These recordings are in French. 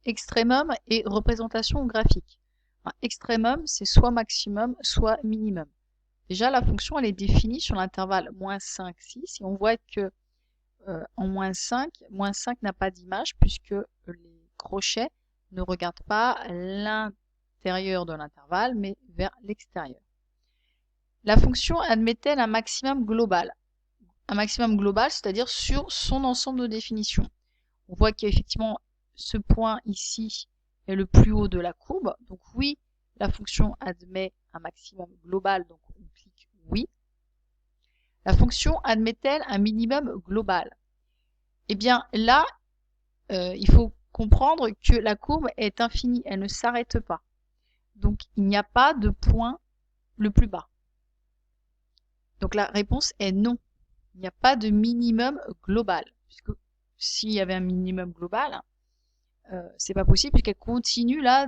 extrémum et représentation graphique. Un extrémum, c'est soit maximum, soit minimum. Déjà, la fonction, elle est définie sur l'intervalle -5, 6, et on voit que en -5 n'a pas d'image puisque les crochets ne regardent pas l'intérieur de l'intervalle, mais vers l'extérieur. La fonction admet-elle un maximum global? Un maximum global, c'est-à-dire sur son ensemble de définitions. On voit qu'effectivement, ce point ici est le plus haut de la courbe. Donc oui, la fonction admet un maximum global, donc on clique oui. La fonction admet-elle un minimum global? Eh bien là, il faut comprendre que la courbe est infinie, elle ne s'arrête pas. Donc il n'y a pas de point le plus bas. Donc la réponse est non. Il n'y a pas de minimum global. Puisque s'il y avait un minimum global, c'est pas possible puisqu'elle continue là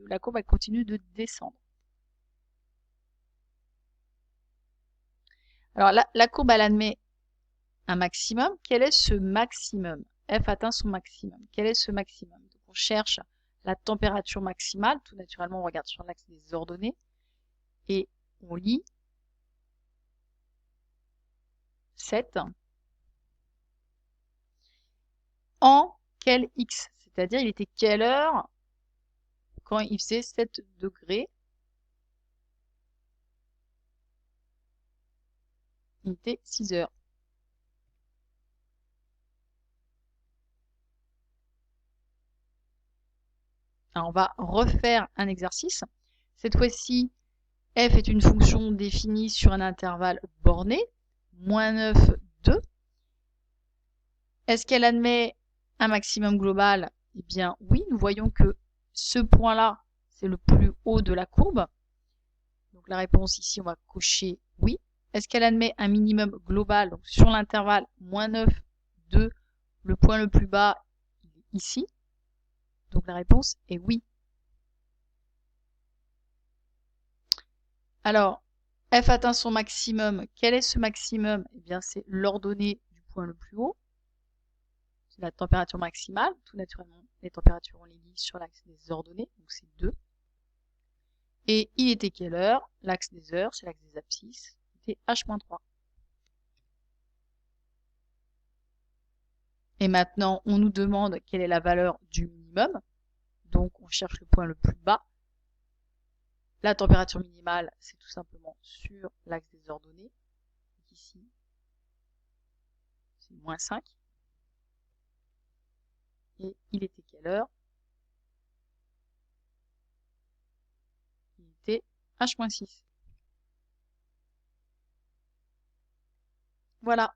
la courbe elle continue de descendre. Alors la courbe elle admet un maximum. Quel est ce maximum? F atteint son maximum. Quel est ce maximum? Donc on cherche la température maximale. Tout naturellement on regarde sur l'axe des ordonnées et on lit 7 en quel X? C'est-à-dire il était quelle heure quand il faisait 7 degrés? Il était 6 heures. Alors on va refaire un exercice. Cette fois-ci, f est une fonction définie sur un intervalle borné, -9, 2. Est-ce qu'elle admet un maximum global? Eh bien oui, nous voyons que ce point-là, c'est le plus haut de la courbe. Donc la réponse ici, on va cocher oui. Est-ce qu'elle admet un minimum global? Donc sur l'intervalle -9, 2, le point le plus bas il est ici. Donc la réponse est oui. Alors, f atteint son maximum. Quel est ce maximum? Eh bien, c'est l'ordonnée du point le plus haut. C'est la température maximale. Tout naturellement, les températures, on les lit sur l'axe des ordonnées, donc c'est 2. Et il était quelle heure? L'axe des heures, c'est l'axe des abscisses, c'était h-3. Et maintenant, on nous demande quelle est la valeur du minimum. Donc, on cherche le point le plus bas. La température minimale, c'est tout simplement sur l'axe des ordonnées. Donc ici, c'est -5. Et il était quelle heure? Il était h-6. Voilà.